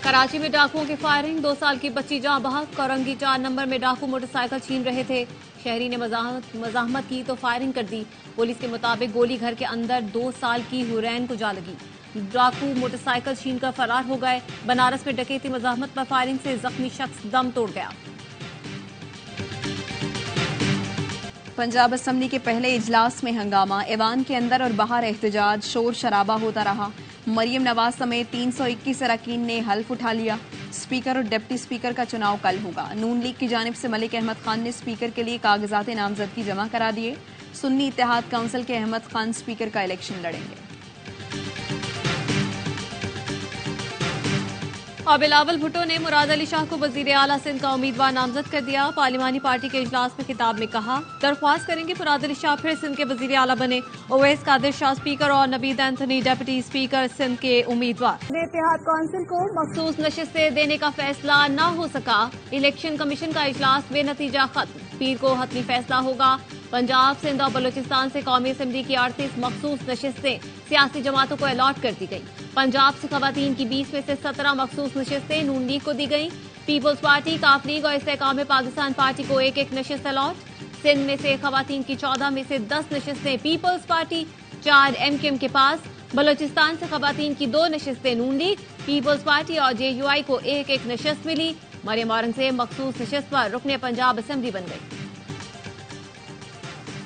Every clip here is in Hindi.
कराची में डाकुओं की फायरिंग, 2 साल की बच्ची जहां बहक। कोरंगी 4 नंबर में डाकू मोटरसाइकिल छीन रहे थे। शहरी ने मजाहमत की तो फायरिंग कर दी। पुलिस के मुताबिक गोली घर के अंदर 2 साल की हुरैन को जा लगी। डाकू मोटरसाइकिल छीनकर फरार हो गए। बनारस में डकैती मजाहमत पर फायरिंग से जख्मी शख्स दम तोड़ गया। पंजाब असेंबली के पहले इजलास में हंगामा, ऐवान के अंदर और बाहर एहतजाज, शोर शराबा होता रहा। मरियम नवाज समेत 321 अरकान ने हल्फ उठा लिया। स्पीकर और डिप्टी स्पीकर का चुनाव कल होगा। नून लीग की जानिब से मलिक अहमद खान ने स्पीकर के लिए कागजात नामजदगी जमा करा दिए। सुन्नी इत्तेहाद काउंसिल के अहमद खान स्पीकर का इलेक्शन लड़ेंगे। और बिलावल भुट्टो ने मुराद अली शाह को वजीर आला सिंध का उम्मीदवार नामजद कर दिया। पार्लिमानी पार्टी के इजलास में खिताब में कहा, दरख्वास्त करेंगे मुराद अली शाह फिर सिंध के वजीर आला बने। ओवैस कादिर शाह स्पीकर और Naveed Anthony deputy speaker Sindh के उम्मीदवार। इत्तेहाद काउंसिल को मखसूस नशिस्तें देने का फैसला न हो सका। इलेक्शन कमीशन का इजलास बेनतीजा खत्म। पीर को हतमी फैसला होगा। पंजाब, सिंध और बलूचिस्तान से कौमी असेंबली की 38 मखसूस नशिस्तें सियासी जमातों को अलॉट कर दी गई। पंजाब से खवातीन की 20 में से 17 मखसूस नशिस्तें नून लीग को दी गई। पीपल्स पार्टी, काफ लीग और इस्तेकाम पाकिस्तान पार्टी को एक एक नशिस्त अलॉट। सिंध में से खवातीन की 14 में से 10 नशिस्तें पीपल्स पार्टी, 4 MKM के पास। बलूचिस्तान से खवातीन की 2 नशिस्तें नून लीग, पीपल्स पार्टी और JUI को एक एक नशिस्त मिली। मरियम औरंगजेब मखसूस नशिस्त पर रुकने पंजाब असेंबली बन गई।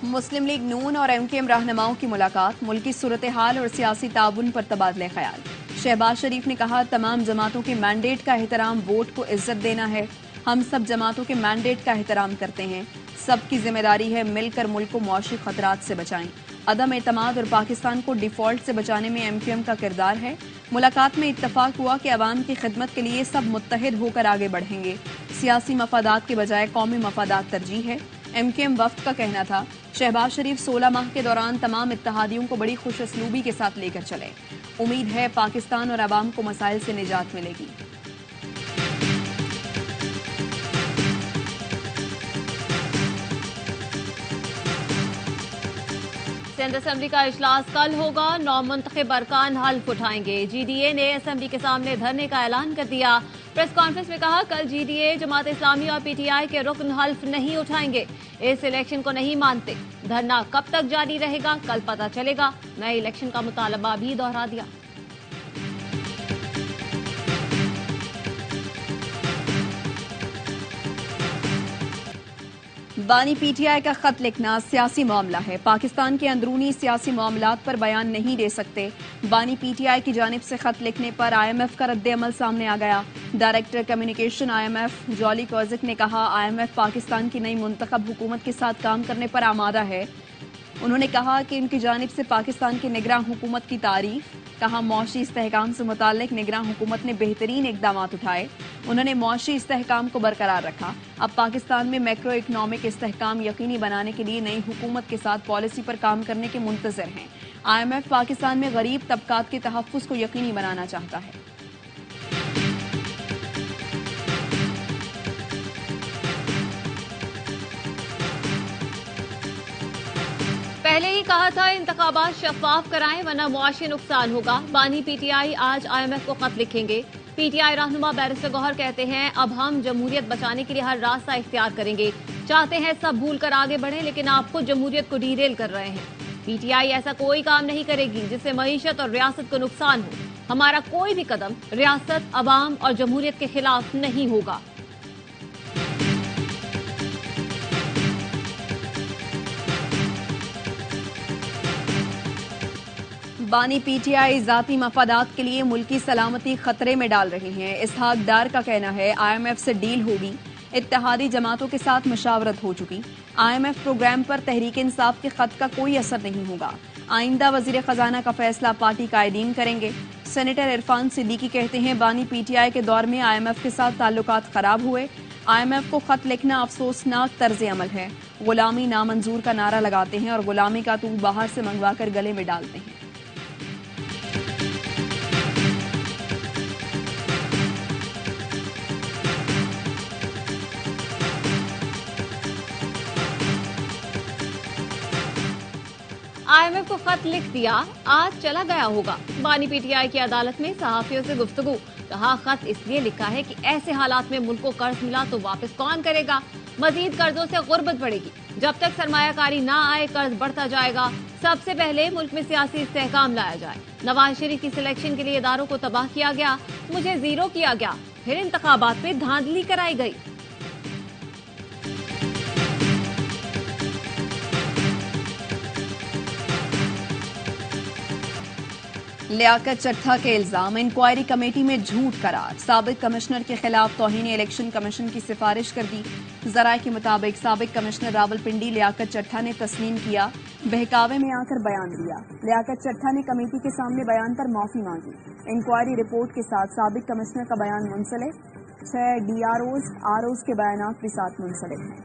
मुस्लिम लीग नून और MKM रहनुमाओं की मुलाकात, मुल्की सूरत हाल और सियासी ताउन पर तबादले ख्याल। शहबाज शरीफ ने कहा, तमाम जमातों के मैंडेट का एहतराम वोट को इज्जत देना है। हम सब जमातों के मैंडेट का एहतराम करते हैं। सबकी जिम्मेदारी है मिलकर मुल्क को मौशी खतरात से बचाएं। अदम एतमाद और पाकिस्तान को डिफॉल्ट से बचाने में MKM का किरदार है। मुलाकात में इत्तफाक हुआ कि अवाम की खिदमत के लिए सब मुत्तहिद होकर आगे बढ़ेंगे। सियासी मफादात के बजाय कौमी मफादात तरजीह है। MKM वफ्द का कहना था, शहबाज शरीफ 16 माह के दौरान तमाम इत्तेहादियों को बड़ी खुशअस्लूबी के साथ लेकर चले। उम्मीद है पाकिस्तान और अवाम को मसाइल से निजात मिलेगी। सिंध असेंबली का इजलास कल होगा। 9 मुंतखब अरकान हल्फ उठाएंगे। GDA ने असेंबली के सामने धरने का ऐलान कर दिया। प्रेस कॉन्फ्रेंस में कहा, कल GDA, जमात इस्लामी और PTI के रुकन हल्फ नहीं उठाएंगे। इस इलेक्शन को नहीं मानते। धरना कब तक जारी रहेगा, कल पता चलेगा। नए इलेक्शन का मुतालबा भी दोहरा दिया। बानी PTI का खत लिखना सियासी मामला है। पाकिस्तान के अंदरूनी सियासी मामलात पर बयान नहीं दे सकते। बानी PTI की जानिब से खत लिखने पर IMF का रद्द-ए-अमल सामने आ गया। Director communication IMF jolly kojic ने कहा, IMF पाकिस्तान की नई मुंतखब हुकूमत के साथ काम करने पर आमादा है। उन्होंने कहा कि उनकी जानिब से पाकिस्तान की निगरान हुकूमत की तारीफ। कहा, मौशी इस्तेहकाम से मुतालिक निगरान हुकूमत ने बेहतरीन इकदाम उठाए। उन्होंने मौशी इस्तेहकाम को बरकरार रखा। अब पाकिस्तान में मैक्रो इकनॉमिक इस्तेहकाम यकीनी बनाने के लिए नई हुकूमत के साथ पॉलिसी पर काम करने के मुंतजर हैं। IMF पाकिस्तान में गरीब तबकात के तहफ़्फ़ुज़ को यकीनी बनाना चाहता है। पहले ही कहा था, इंतखाबात शफाफ कराएं वरना मुआशी नुकसान होगा। बानी PTI आज IMF को खत लिखेंगे। PTI रहनुमा बैरिस्टर गौहर कहते हैं, अब हम जमहूरियत बचाने के लिए हर रास्ता इख्तियार करेंगे। चाहते हैं सब भूल कर आगे बढ़े, लेकिन आप खुद जमहूरियत को डीरेल कर रहे हैं। PTI ऐसा कोई काम नहीं करेगी जिससे मईशत और रियासत को नुकसान हो। हमारा कोई भी कदम रियासत, अवाम और जमहूरियत के खिलाफ नहीं होगा। बानी PTI जाती मफादात के लिए मुल्की सलामती खतरे में डाल रही हैं। इसहाक डार का कहना है, IMF से डील होगी। इत्तेहादी जमातों के साथ मशावरत हो चुकी। IMF प्रोग्राम पर तहरीक इंसाफ के खत का कोई असर नहीं होगा। आइंदा वजीर खजाना का फैसला पार्टी कायदीन करेंगे। सेनेटर इरफान सिद्दीकी कहते हैं, बानी PTI के दौर में IMF के साथ ताल्लुकात खराब हुए। IMF को खत लिखना अफसोसनाक तर्ज अमल है। गुलामी नामंजूर का नारा लगाते हैं और गुलामी का तूत बाहर से मंगवा कर गले में डालते हैं। आईएमएफ को खत लिख दिया, आज चला गया होगा। बानी पीटीआई की अदालत में सहाफियों से गुफ्तगू, कहा खत इसलिए लिखा है कि ऐसे हालात में मुल्क को कर्ज मिला तो वापस कौन करेगा, मजीद कर्जों से गुर्बत बढ़ेगी, जब तक सरमायाकारी ना आए कर्ज बढ़ता जाएगा। सबसे पहले मुल्क में सियासी इस्तेहकाम लाया जाए। नवाज शरीफ की सिलेक्शन के लिए इदारों को तबाह किया गया, मुझे जीरो किया गया, फिर इंतखाबात में धांधली कराई गई। लियाकत चट्टा के इल्जाम, इंक्वायरी कमेटी में झूठ करार, साबिक कमिश्नर के खिलाफ तौहीन इलेक्शन कमीशन की सिफारिश कर दी। जराये के मुताबिक साबिक कमिश्नर रावलपिंडी लियाकत चट्टा ने तस्लीम किया, बहकावे में आकर बयान दिया। लियाकत चट्टा ने कमेटी के सामने बयान पर माफी मांगी। इंक्वायरी रिपोर्ट के साथ साबिक कमिश्नर का बयान मुंसलिक, 6 डीआरओज आरओज के बयान भी साथ मुंसलिक हैं।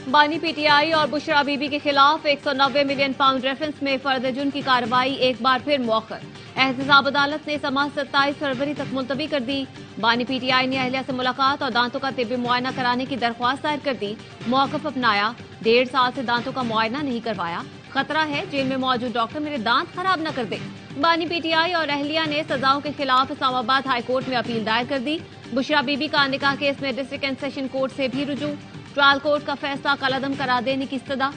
बानी पीटीआई और बुशरा बीबी के खिलाफ 190 मिलियन पाउंड रेफरेंस में फर्द जुर्म की कार्रवाई एक बार फिर मौखर। एहतसाब अदालत ने समाअत 27 फरवरी तक मुलतवी कर दी। बानी पीटीआई ने अहलिया से मुलाकात और दांतों का तिब्बी मुआयना कराने की दरख्वास्त दायर कर दी। मौकफ अपनाया, 1.5 साल से दांतों का मुआयना नहीं करवाया, खतरा है जेल में मौजूद डॉक्टर मेरे दांत खराब न कर दे। बानी पीटीआई और अहलिया ने सजाओं के खिलाफ इस्लामाबाद हाईकोर्ट में अपील दायर कर दी। बुशरा बीबी का निकाह केस में डिस्ट्रिक्ट एंड सेशन कोर्ट से भी रुजू, ट्रायल कोर्ट का फैसला कलअदम करा देने की इस्तदा।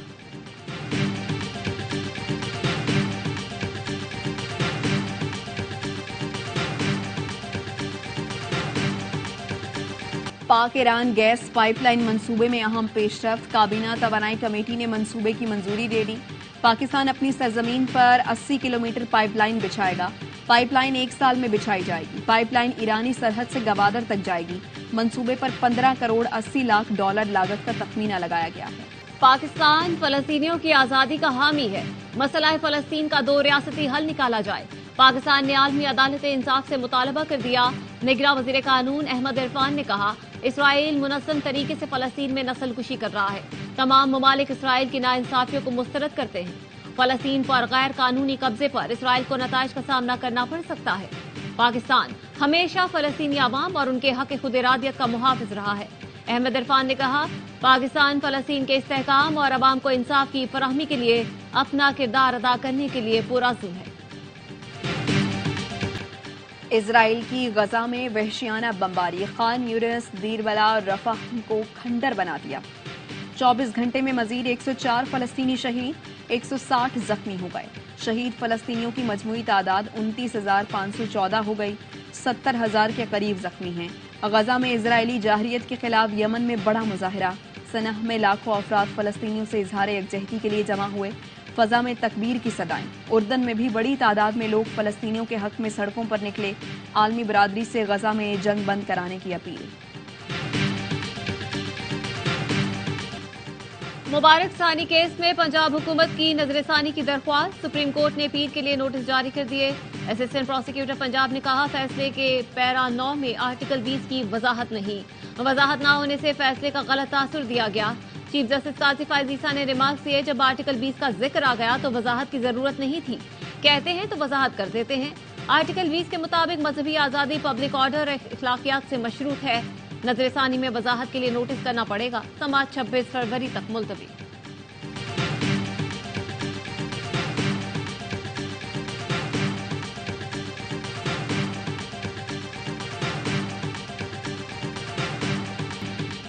पाक ईरान गैस पाइपलाइन मंसूबे में अहम पेशरफ्त, काबीना तवानाई कमेटी ने मंसूबे की मंजूरी दे दी। पाकिस्तान अपनी सरजमीन पर 80 किलोमीटर पाइपलाइन बिछाएगा। पाइपलाइन 1 साल में बिछाई जाएगी। पाइपलाइन ईरानी सरहद से गवादर तक जाएगी। मंसूबे पर 15 करोड़ 80 लाख डॉलर लागत का तखमीना लगाया गया है। पाकिस्तान फलस्तीनियों की आजादी का हामी है, मसला फलस्तीन का 2 रियासती हल निकाला जाए। पाकिस्तान ने आलमी अदालत इंसाफ से मुतालबा कर दिया। निगरां वजीर कानून अहमद इरफान ने कहा, इसराइल मुनज़्ज़म तरीके से फलस्तीन में नस्लकुशी कर रहा है। तमाम ममालिक इसराइल की नाइंसाफियों को मुस्तरद करते हैं। फलस्तीन पर गैर कानूनी कब्जे पर इसराइल को नताइज का सामना करना पड़ सकता है। पाकिस्तान हमेशा फलस्तीनी अवाम और उनके हक खुद इरादियत का मुहाफिज रहा है। अहमद इरफान ने कहा, पाकिस्तान फलस्तीन के इस्तेहकाम और अवाम को इंसाफ की फराहमी के लिए अपना किरदार अदा करने के लिए पुरअज़्म है। इजराइल की गजा में वहशियाना बमबारी, खान यूनिस, दीरबला और रफाह को खंडर बना दिया। 24 घंटे में मजीद 104 फलस्तीनी शहीद, 160 जख्मी हो गए। शहीद फलस्तीनियों की मजमूई तादाद 29,514 हो गई। 70,000 के करीब जख्मी हैं। गजा में इजरायली जाहरियत के खिलाफ यमन में बड़ा मुजाहरा, सनह में लाखों अफराद फलस्तीनियों से इजहार यकजहती के लिए जमा हुए। फजा में तकबीर की सदाएं। उर्दन में भी बड़ी तादाद में लोग फलस्तीनियों के हक में सड़कों पर निकले। आलमी बरादरी से गजा में जंग बंद कराने की अपील। मुबारक सानी केस में पंजाब हुकूमत की नजरसानी की दरख्वास्त, सुप्रीम कोर्ट ने अपील के लिए नोटिस जारी कर दिए। असिस्टेंट प्रोसिक्यूटर पंजाब ने कहा, फैसले के पैरा 9 में आर्टिकल 20 की वजाहत नहीं, वजाहत न होने से फैसले का गलत तासुर दिया गया। चीफ जस्टिस काजी फायज ईसा ने रिमार्क दिए, जब आर्टिकल 20 का जिक्र आ गया तो वजाहत की जरूरत नहीं थी, कहते हैं तो वजाहत कर देते हैं। आर्टिकल 20 के मुताबिक मजहबी आजादी पब्लिक ऑर्डर इखलाकियात से मशरूत है। नजरसानी में वजाहत के लिए नोटिस करना पड़ेगा। समाअत 26 फरवरी तक मुलतवी।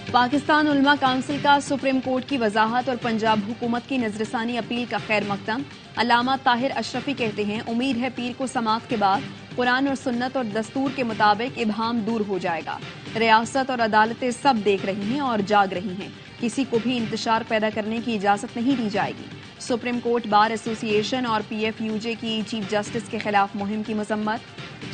पाकिस्तान उलमा काउंसिल का सुप्रीम कोर्ट की वजाहत और पंजाब हुकूमत की नजरसानी अपील का खैर मकदम। अल्लामा ताहिर अशरफी कहते हैं, उम्मीद है पीर को समाअत के बाद कुरान और सुन्नत और दस्तूर के मुताबिक इबहाम दूर हो जाएगा। रियासत और अदालतें सब देख रही हैं और जाग रही हैं। किसी को भी इंतशार पैदा करने की इजाजत नहीं दी जाएगी। सुप्रीम कोर्ट बार एसोसिएशन और PFUJ की चीफ जस्टिस के खिलाफ मुहिम की मजम्मत।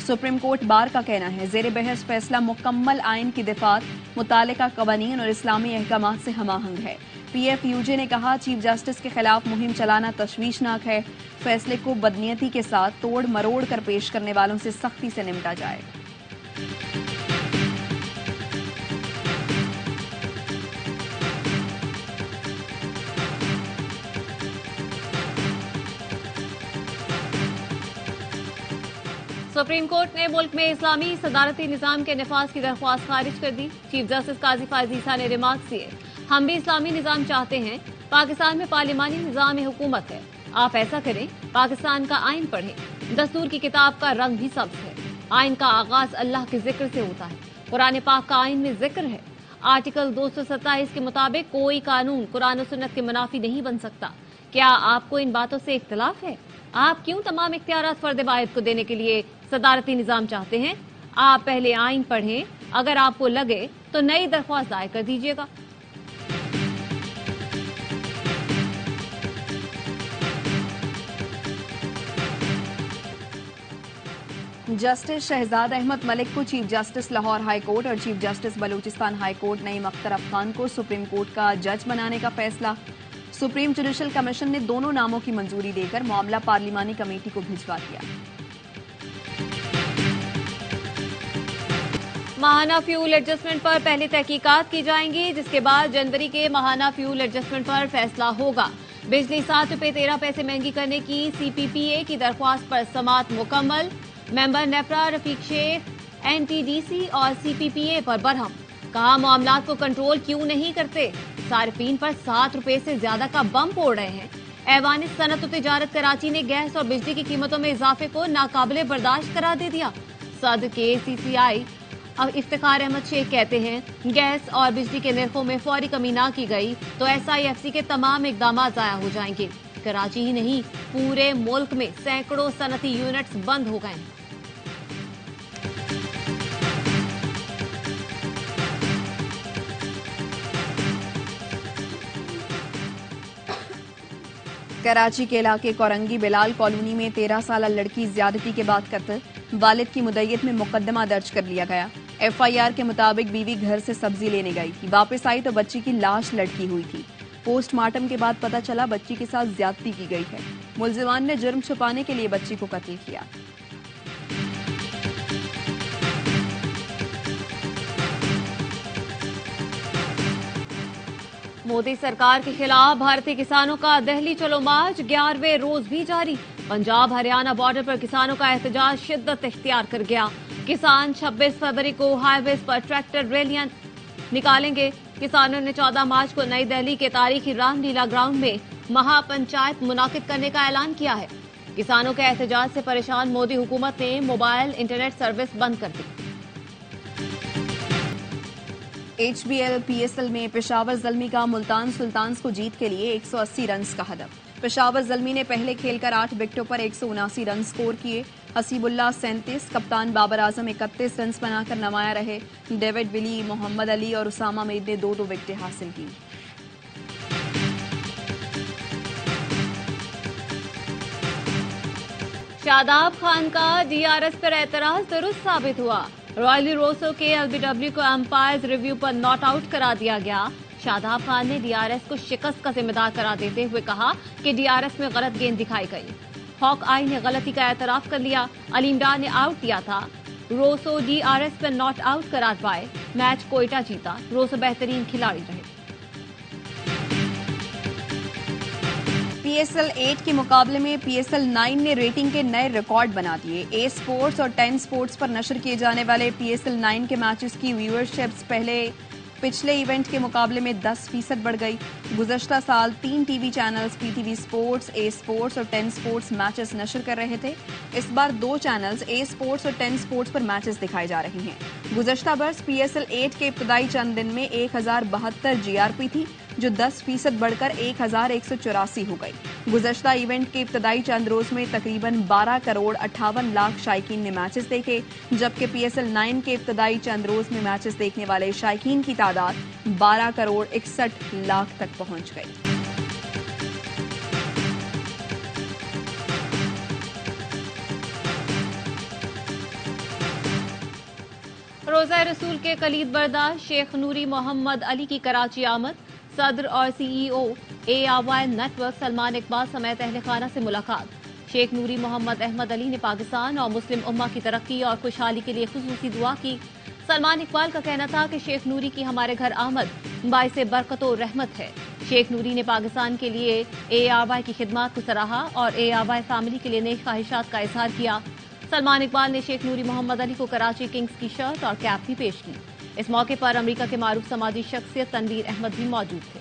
सुप्रीम कोर्ट बार का कहना है, जेर बहस फैसला मुकम्मल आइन की दिफात, मुतालिका कवानीन और इस्लामी अहकामात से हमाहंग है। PFUJ ने कहा, चीफ जस्टिस के खिलाफ मुहिम चलाना तशवीशनाक है। फैसले को बदनीयती के साथ तोड़ मरोड़ कर पेश करने वालों से सख्ती से निपटा जाए। सुप्रीम कोर्ट ने मुल्क में इस्लामी सदारती निजाम के नफाज की दरख्वास्त खारिज कर दी। चीफ जस्टिस काजी फायज ईसा ने रिमार्क दिए, हम भी इस्लामी निजाम चाहते हैं, पाकिस्तान में पार्लिमानी निजाम हुकूमत है। आप ऐसा करें, पाकिस्तान का आइन पढ़ें। दस्तूर की किताब का रंग भी सब्ज है। आइन का आगाज अल्लाह के जिक्र से होता है। कुरान पाक का आइन में जिक्र है। आर्टिकल 227 के मुताबिक कोई कानून कुरान और सुन्नत के मुनाफी नहीं बन सकता। क्या आपको इन बातों से इख्तिलाफ है? आप क्यों तमाम इख्तियारात फर्द वाहिद को देने के लिए सदारती निजाम चाहते हैं? आप पहले आइन पढ़ें, अगर आपको लगे तो नई दरख्वास्त दायर कर दीजिएगा। जस्टिस शहजाद अहमद मलिक को chief justice Lahore high court और chief justice Balochistan high court Naeem Akhtar Afghan को सुप्रीम कोर्ट का जज बनाने का फैसला। सुप्रीम जुडिशल कमीशन ने दोनों नामों की मंजूरी देकर मामला पार्लिमानी कमेटी को भिजवा दिया। माहाना फ्यूल एडजस्टमेंट पर पहले तहकीकात की जाएंगी, जिसके बाद जनवरी के माहाना फ्यूल एडजस्टमेंट पर फैसला होगा। बिजली 7 रुपए 13 पैसे महंगी करने की सीपीपीए की दरख्वास्त पर समाअत मुकम्मल। मेंबर नेपरा रफीक शेख एनटीडीसी और सीपीपीए पर बरहम। कहा, मामलात को कंट्रोल क्यों नहीं करते? सार्फिन पर 7 रुपए से ज्यादा का बम फोड़ रहे हैं। ऐवान सनत तिजारत कराची ने गैस और बिजली की कीमतों में इजाफे को नाकाबिले बर्दाश्त करार दे दिया। सदर के सीसीआई अब इफ्तिखार अहमद शेख कहते हैं, गैस और बिजली के निर्खों में फौरी कमी ना की गई तो SIFC के तमाम इकदाम जाया हो जाएंगे। कराची ही नहीं, पूरे मुल्क में सैकड़ों सनती यूनिट्स बंद हो गए। कराची के इलाके कोरंगी बिलाल कॉलोनी में 13 साल लड़की ज्यादती के बाद कत्ल। वालिद की मुद्दत में मुकदमा दर्ज कर लिया गया। FIR के मुताबिक बीवी घर से सब्जी लेने गई थी, वापस आई तो बच्ची की लाश लटकी हुई थी। पोस्टमार्टम के बाद पता चला बच्ची के साथ ज्यादती की गई है। मुलजिमान ने जुर्म छुपाने के लिए बच्ची को कत्ल किया। मोदी सरकार के खिलाफ भारतीय किसानों का दिल्ली चलो मार्च 11वें रोज भी जारी। पंजाब हरियाणा बॉर्डर पर किसानों का एहतजाज शिद्दत इख्तियार कर गया। किसान 26 फरवरी को हाईवेज पर ट्रैक्टर रैलियां निकालेंगे। किसानों ने 14 मार्च को नई दिल्ली के तारीखी रामलीला ग्राउंड में महापंचायत मुनाकिद करने का ऐलान किया है। किसानों के एहतजाज से परेशान मोदी हुकूमत ने मोबाइल इंटरनेट सर्विस बंद कर दी। HBL PSL में पेशावर ज़ल्मी का मुल्तान सुल्तान्स को जीत के लिए 180 रन का हदफ। पेशावर ज़ल्मी ने पहले खेलकर 8 विकेटों पर 179 रन स्कोर किए। हसीबुल्लाह 37, कप्तान बाबर आजम 31 रन बनाकर नमाया रहे। डेविड विली, मोहम्मद अली और उसामा मीर ने 2-2 विकेटें हासिल की। शादाब खान का DRS पर एतराज दुरुस्त साबित हुआ। रॉयली रोसो के LBW को अंपायर्स रिव्यू पर नॉट आउट करा दिया गया। शादाब खान ने DRS को शिकस्त का जिम्मेदार करार देते हुए कहा कि DRS में गलत गेंद दिखाई गई। हॉक आई ने गलती का एतराफ कर लिया। अलीम डार ने आउट दिया था। रोसो DRS पर नॉट आउट करार पाए। मैच कोयटा जीता। रोसो बेहतरीन खिलाड़ी रहे। PSL 8 के मुकाबले में PSL 9 ने रेटिंग के नए रिकॉर्ड बना दिए। A स्पोर्ट्स और 10 स्पोर्ट्स पर नशर किए जाने वाले PSL 9 के मैचेस की व्यूअरशिप्स पिछले इवेंट के मुकाबले में 10% बढ़ गई। गुज़श्ता साल 3 TV channels PTV sports, A sports और 10 स्पोर्ट्स मैचेस नशर कर रहे थे। इस बार 2 चैनल्स A स्पोर्ट्स और 10 स्पोर्ट्स पर मैचेस दिखाए जा रहे हैं। गुज़श्ता बरस PSL 8 के इब्तदाई चंद दिन में 1072 GRP थी, जो 10% बढ़कर 1184 हो गई। गुज़श्ता इवेंट के इब्तदाई चंद रोज में तकरीबन 12 करोड़ 58 लाख शायकीन ने मैचेस देखे, जबकि PSL 9 के इब्तदाई चंद रोज में मैचेस देखने वाले शायकीन की तादाद 12 करोड़ 61 लाख तक पहुंच गई। रोज़ा रसूल के कलीद बर्दार शेख नूरी मोहम्मद अली की कराची आमद। सदर और CEO ARY network Salman Iqbal समेत अहले खाना से मुलाकात। शेख नूरी मोहम्मद अहमद अली ने पाकिस्तान और मुस्लिम उम्मा की तरक्की और खुशहाली के लिए खुसूसी दुआ की। सलमान इकबाल का कहना था कि शेख नूरी की हमारे घर आमद बाइसे बरकत और रहमत है। शेख नूरी ने पाकिस्तान के लिए ARY की खिदमत को सराहा और ARY फैमिली के लिए नई ख्वाहिशात का इजहार किया। सलमान इकबाल ने शेख नूरी मोहम्मद अली को कराची किंग्स की शर्ट और कैप भी पेश की। इस मौके पर अमेरिका के मारूफ समाजी शख्सियत तनवीर अहमद भी मौजूद थे।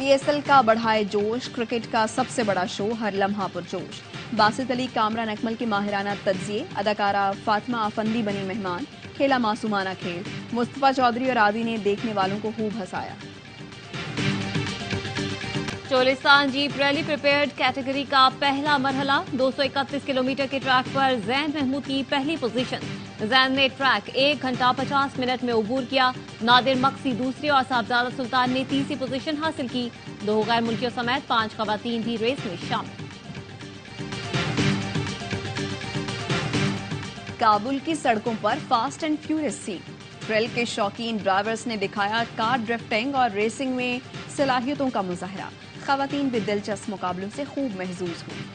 आईएसएल का बढ़ाए जोश, क्रिकेट का सबसे बड़ा शो, हर लम्हा पुरजोश। बासित अली, कामरान अकमल के माहिराना तज्जिए, अदाकारा फातिमा अफंदी बनी मेहमान, खेला मासूमाना खेल। मुस्तफा चौधरी और आदि ने देखने वालों को खूब हंसाया। Cholistan jeep rally prepared category का पहला मरहला, 231 किलोमीटर के ट्रैक पर जैन महमूद की पहली पोजीशन। जैन ने ट्रैक 1 घंटा 50 मिनट में अबूर किया। नादिर मक्सी दूसरी और साहबजादा सुल्तान ने तीसरी पोजीशन हासिल की। 2 गैर मुल्कियों समेत 5 खवातीन भी रेस में शामिल। काबुल की सड़कों पर fast and furious scene. Thrill के शौकीन ड्राइवर्स ने दिखाया कार ड्रिफ्टिंग और रेसिंग में सलाहियतों का मुजाहरा। खवातीन भी दिलचस्प मुकाबलों से खूब महजूज हुई।